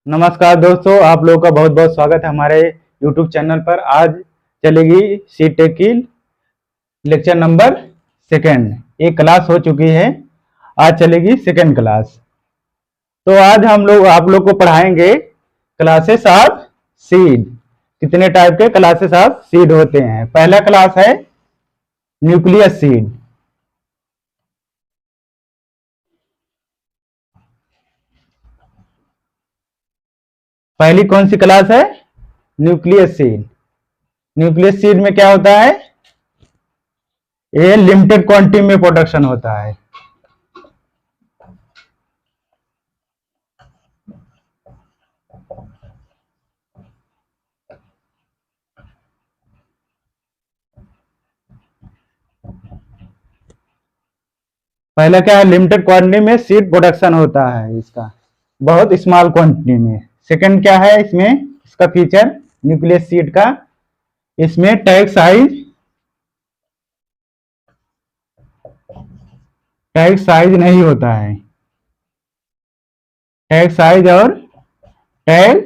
नमस्कार दोस्तों, आप लोगों का बहुत बहुत स्वागत है हमारे YouTube चैनल पर। आज चलेगी सीटेक की लेक्चर नंबर सेकंड। एक क्लास हो चुकी है, आज चलेगी सेकंड क्लास। तो आज हम लोग आप लोग को पढ़ाएंगे क्लासेस ऑफ सीड। कितने टाइप के क्लासेस ऑफ सीड होते हैं। पहला क्लास है न्यूक्लियस सीड। पहली कौन सी क्लास है? Nucleus seed. न्यूक्लियस सीड में क्या होता है? ये लिमिटेड क्वांटिटी में प्रोडक्शन होता है। पहला क्या है? लिमिटेड क्वांटिटी में सीड प्रोडक्शन होता है इसका, बहुत स्मॉल क्वांटिटी में। सेकंड क्या है इसमें, इसका फीचर न्यूक्लियस सीड का, इसमें टैग साइज नहीं होता है। टैग साइज और टैग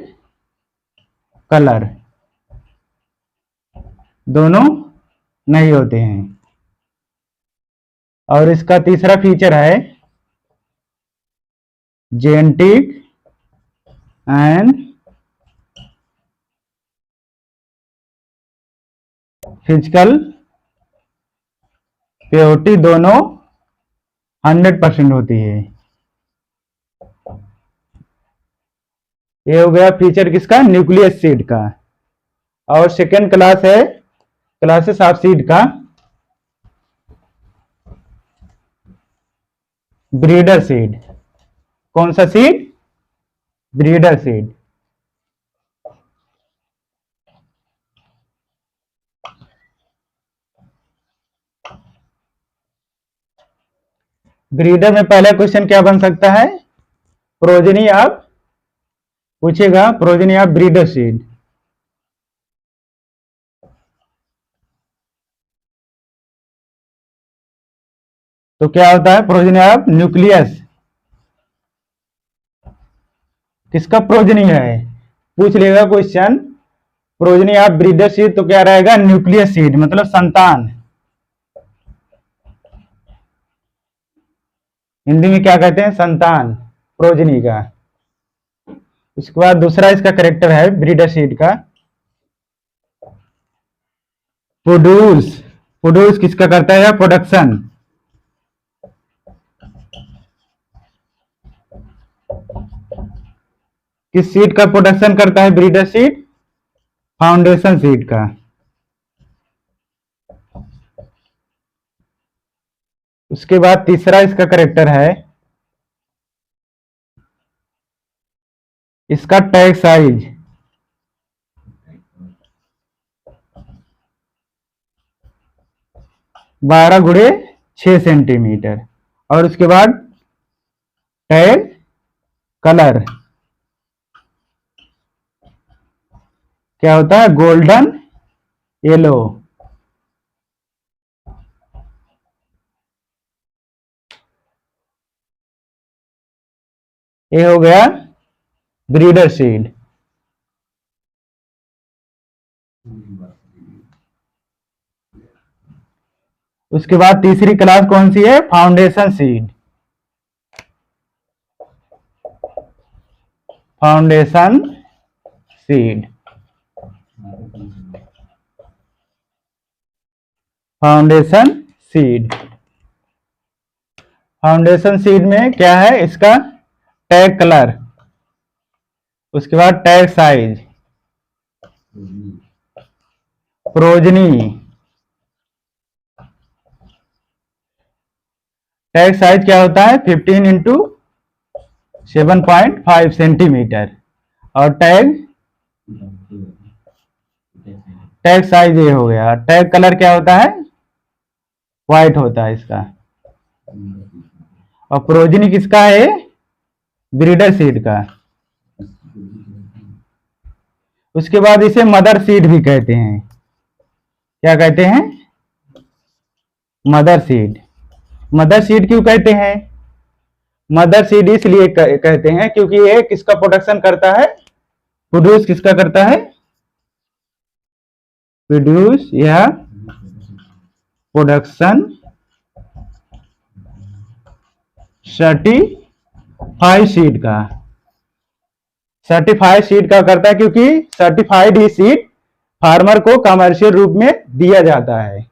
कलर दोनों नहीं होते हैं। और इसका तीसरा फीचर है जेनेटिक एंड फिजिकल प्योरिटी दोनों 100% होती है। ये हो गया फीचर किसका? न्यूक्लियस सीड का। और सेकेंड क्लास है क्लासेस ऑफ सीड का ब्रीडर सीड। कौन सा सीड? Breeder seed. ब्रीडर में पहला क्वेश्चन क्या बन सकता है? प्रोजेनी ऑफ, पूछेगा प्रोजेनी ऑफ ब्रीडर सीड। तो क्या होता है? Progeny of nucleus. किसका प्रोजेनी है? पूछ लेगा question progeny of breeder seed, तो क्या रहेगा? न्यूक्लियस सीड मतलब संतान। हिंदी में क्या कहते हैं? संतान, प्रोजेनी का। उसके बाद दूसरा इसका करेक्टर है ब्रीडर सीड का प्रोड्यूस। प्रोड्यूस किसका करता है? प्रोडक्शन। किस सीड का प्रोडक्शन करता है ब्रीडर सीड? फाउंडेशन सीड का। उसके बाद तीसरा इसका करेक्टर है इसका टैग साइज। बारह गुणे 6 सेंटीमीटर। और उसके बाद टैग कलर क्या होता है? Golden yellow. ये हो गया ब्रीडर सीड। उसके बाद तीसरी क्लास कौन सी है? Foundation seed. Foundation seed. Foundation seed. Foundation seed में क्या है? इसका टैग कलर, उसके बाद tag size, progeny. Tag size क्या होता है? 15 इंटू 7.5 सेंटीमीटर। और टैग साइज ये हो गया। टैग कलर क्या होता है? व्हाइट होता है इसका। और प्रोजनी किसका है? ब्रीडर सीड का। उसके बाद इसे मदर सीड भी कहते हैं। क्या कहते हैं? Mother seed. मदर सीड क्यों कहते हैं? मदर सीड इसलिए कहते हैं क्योंकि ये किसका प्रोडक्शन करता है, प्रोड्यूस किसका करता है, प्रोड्यूस या प्रोडक्शन सर्टिफाइड सीड का, सर्टिफाइड सीड का करता है क्योंकि सर्टिफाइड ही सीड फार्मर को कमर्शियल रूप में दिया जाता है।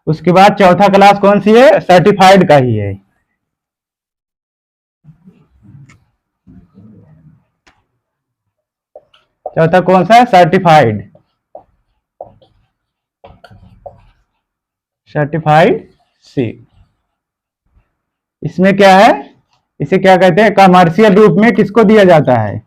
उसके बाद चौथा क्लास कौन सी है, सर्टिफाइड का ही है। चौथा कौन सा है, सर्टिफाइड, सर्टिफाइड सीड। इसमें क्या है, इसे क्या कहते हैं, कमर्शियल रूप में किसको दिया जाता है,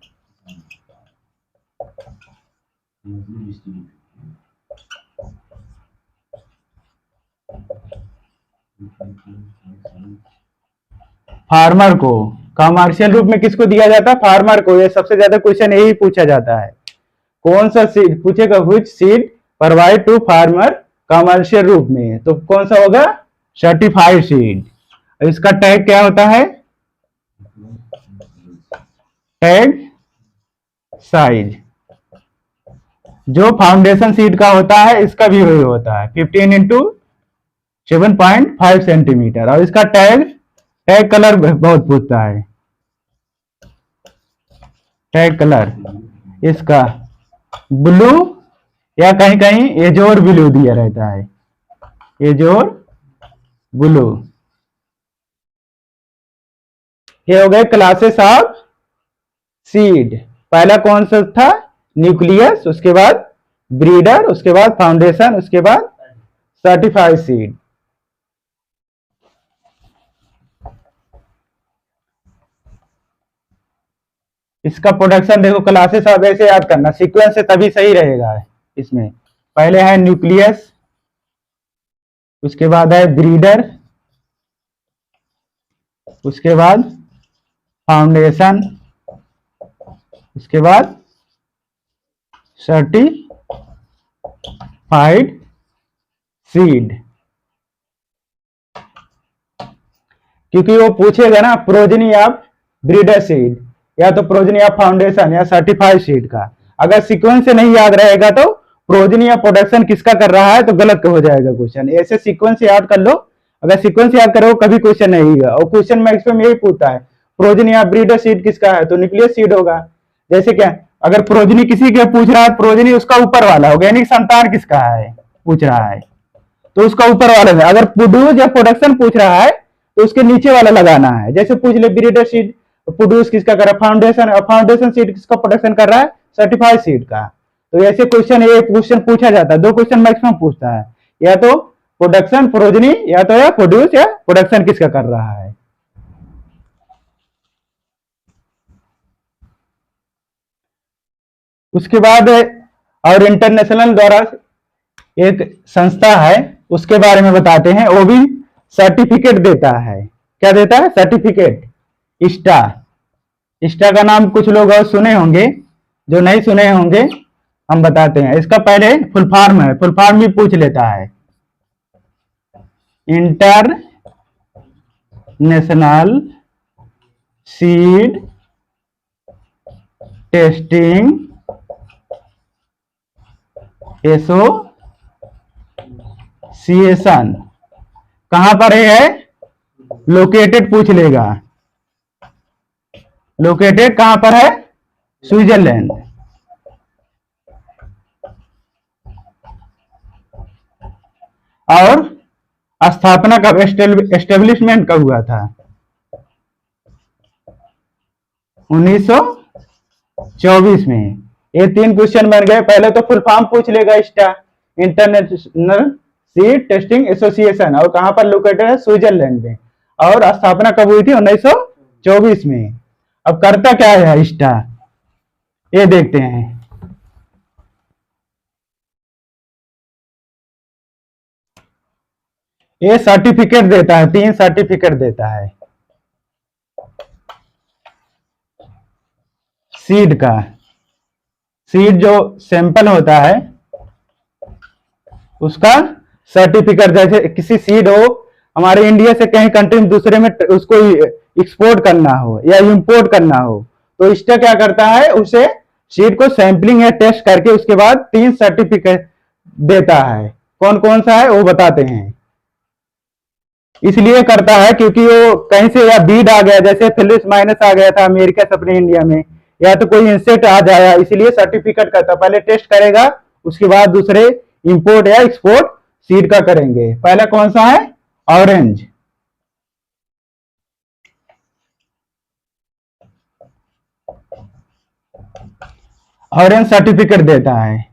फार्मर को। कमर्शियल रूप में किसको दिया जाता है, फार्मर को। ये सबसे ज्यादा क्वेश्चन यही पूछा जाता है, कौन सा सीड पूछेगा, which seed provide to farmer commercial रूप में, तो कौन सा होगा, सर्टिफाइड सीड। इसका टैग क्या होता है, टैग साइज। जो फाउंडेशन सीड का होता है इसका भी वही होता है, 15 इंटू 7.5 सेंटीमीटर। और इसका टैग कलर बहुत पूछता है, टैग कलर इसका ब्लू या कहीं कहीं एजोर ब्लू दिया रहता है, एजोर ब्लू। ये हो गए क्लासेस ऑफ सीड। पहला कौन सा था, न्यूक्लियस, उसके बाद ब्रीडर, उसके बाद फाउंडेशन, उसके बाद सर्टिफाइड सीड। इसका प्रोडक्शन देखो, क्लासेस आप ऐसे याद करना, सीक्वेंस से तभी सही रहेगा। इसमें पहले है न्यूक्लियस, उसके बाद है ब्रीडर, उसके बाद फाउंडेशन, उसके बाद सर्टिफाइड सीड। क्योंकि वो पूछेगा ना प्रोजनी ऑफ ब्रीडर सीड या तो प्रोजनी ऑफ फाउंडेशन या सर्टिफाइड सीड का। अगर सीक्वेंस से नहीं याद रहेगा तो प्रोजनी या प्रोडक्शन किसका कर रहा है तो गलत हो जाएगा क्वेश्चन। ऐसे सीक्वेंस याद कर लो, अगर सीक्वेंस याद करो कभी क्वेश्चन नहीं होगा। और क्वेश्चन मैक्सिमम यही पूछता है प्रोजनी ऑफ ब्रीडर सीड किसका है, तो न्यूक्लियस सीड होगा। जैसे क्या, अगर प्रोजनी किसी के पूछ रहा है, प्रोजनी उसका ऊपर वाला होगा, यानी संतान किसका है पूछ रहा है तो उसका ऊपर वाला है। अगर प्रोड्यूस या प्रोडक्शन पूछ रहा है तो उसके नीचे वाला लगाना है। जैसे पूछ ले ब्रीडर सीड प्रोड्यूस किसका कर रहा है, फाउंडेशन, और फाउंडेशन सीड किसका प्रोडक्शन कर रहा है, सर्टिफाइड सीड का। तो ऐसे क्वेश्चन, ये क्वेश्चन पूछा जाता है, दो क्वेश्चन मैक्सिमम पूछता है, या तो प्रोडक्शन प्रोजनी या तो या प्रोड्यूस या प्रोडक्शन किसका कर रहा है। उसके बाद और इंटरनेशनल द्वारा एक संस्था है उसके बारे में बताते हैं, वो भी सर्टिफिकेट देता है। क्या देता है, सर्टिफिकेट, इस्टा। इस्टा का नाम कुछ लोग और सुने होंगे, जो नहीं सुने होंगे हम बताते हैं। इसका पहले फुल फॉर्म है, फुल फॉर्म भी पूछ लेता है, इंटरनेशनल सीड टेस्टिंग एसोसिएशन। कहां पर है, लोकेटेड पूछ लेगा, लोकेटेड कहां पर है, स्विट्जरलैंड। और स्थापना कब, एस्टेब्लिशमेंट कब हुआ था, 1924 में। ये 3 क्वेश्चन बन गए। पहले तो फुल फॉर्म पूछ लेगा, इस्टा, इंटरनेशनल सीड टेस्टिंग एसोसिएशन, और कहां पर लोकेटेड है, स्विट्जरलैंड में। और स्थापना कब हुई थी, 1924 में। अब करता क्या है इस्टा, ये देखते हैं। ये सर्टिफिकेट देता है, 3 सर्टिफिकेट देता है सीड का। सीड जो सैंपल होता है उसका सर्टिफिकेट, जैसे किसी सीड हो हमारे इंडिया से कहीं कंट्री में दूसरे में उसको एक्सपोर्ट करना हो या इंपोर्ट करना हो, तो ISTA क्या करता है, उसे सीड को सैंपलिंग या टेस्ट करके उसके बाद 3 सर्टिफिकेट देता है। कौन कौन सा है वो बताते हैं। इसलिए करता है क्योंकि वो कहीं से या बीड आ गया, जैसे फिलिस माइनस आ गया था अमेरिका से अपने इंडिया में, या तो कोई इंसेक्ट आ जाया, इसलिए सर्टिफिकेट करता, पहले टेस्ट करेगा उसके बाद दूसरे इंपोर्ट या एक्सपोर्ट सीड का करेंगे। पहला कौन सा है, ऑरेंज। ऑरेंज सर्टिफिकेट देता है।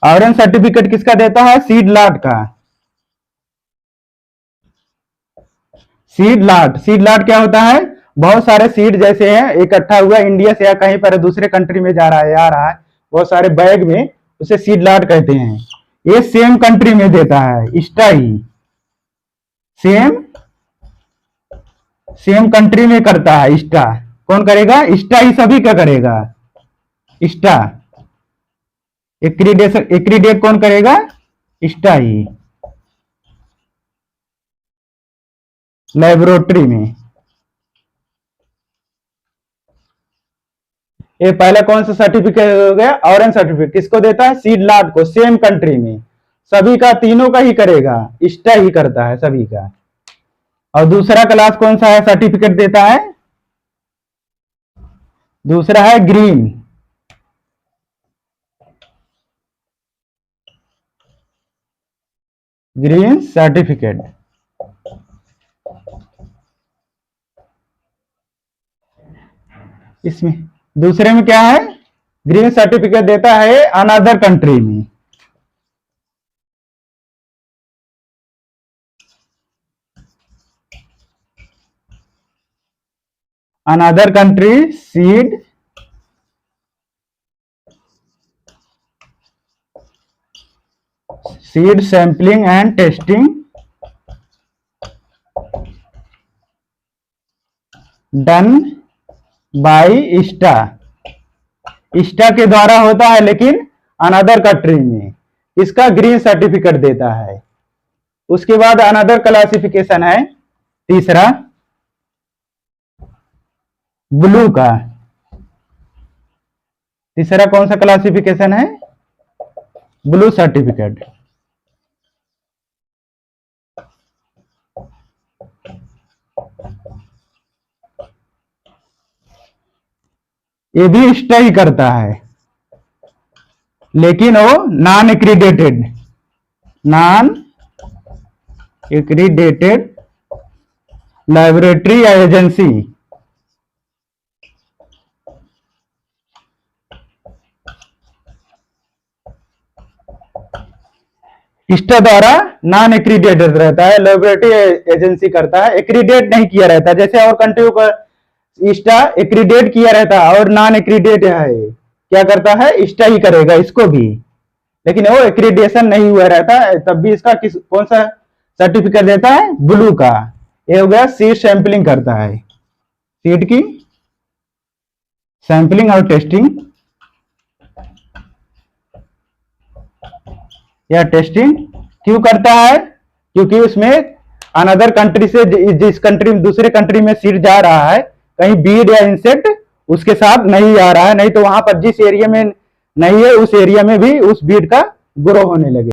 ऑरेंज सर्टिफिकेट किसका देता है, सीड लॉट का। सीड लॉट क्या होता है, बहुत सारे सीड जैसे हैं इकट्ठा हुआ इंडिया से या कहीं पर दूसरे कंट्री में जा रहा है बहुत सारे बैग में, उसे सीड लॉट कहते हैं। ये सेम कंट्री में देता है ISTA ही, सेम कंट्री में करता है ISTA। कौन करेगा, ISTA ही सभी का करेगा। ISTA एक्रीडेट कौन करेगा, ISTA ही, लेबोरेटरी में। ये पहला कौन सा सर्टिफिकेट हो गया, ऑरेंज सर्टिफिकेट। किसको देता है, सीड लॉट को, सेम कंट्री में सभी का, तीनों का ही करेगा, ISTA ही करता है सभी का। और दूसरा क्लास कौन सा है, सर्टिफिकेट देता है, दूसरा है ग्रीन। Green certificate. इसमें दूसरे में क्या है, ग्रीन सर्टिफिकेट देता है अनदर कंट्री में। Another country seed sampling and testing done by ISTA के द्वारा होता है, लेकिन अनदर कंट्री में इसका ग्रीन सर्टिफिकेट देता है। उसके बाद अनदर क्लासिफिकेशन है तीसरा, ब्लू का। तीसरा कौन सा क्लासिफिकेशन है, ब्लू सर्टिफिकेट। ये भी ISTA ही करता है, लेकिन वो नॉन एक्रीडेटेड लेबोरेटरी या एजेंसी। ISTA द्वारा नॉन एक्रीडेटेड रहता है, लेबोरेटरी एजेंसी करता है, एक्रीडेट नहीं किया रहता। जैसे और कंट्रियों का ISTA एक्रीडेट किया रहता है और नॉन एक्रीडेट है, क्या करता है, ISTA ही करेगा इसको भी, लेकिन वो एक्रीडेशन नहीं हुआ रहता है, तब भी इसका कौन सा सर्टिफिकेट देता है, ब्लू का। ये हो गया सीड सैंपलिंग करता है, सीड की सैंपलिंग और टेस्टिंग या टेस्टिंग क्यों करता है, क्योंकि उसमें अनदर कंट्री से जिस कंट्री में दूसरे कंट्री में सीड जा रहा है, कहीं बीड या इंसेक्ट उसके साथ नहीं आ रहा है, नहीं तो वहां पर जिस एरिया में नहीं है उस एरिया में भी उस बीड का ग्रो होने लगे।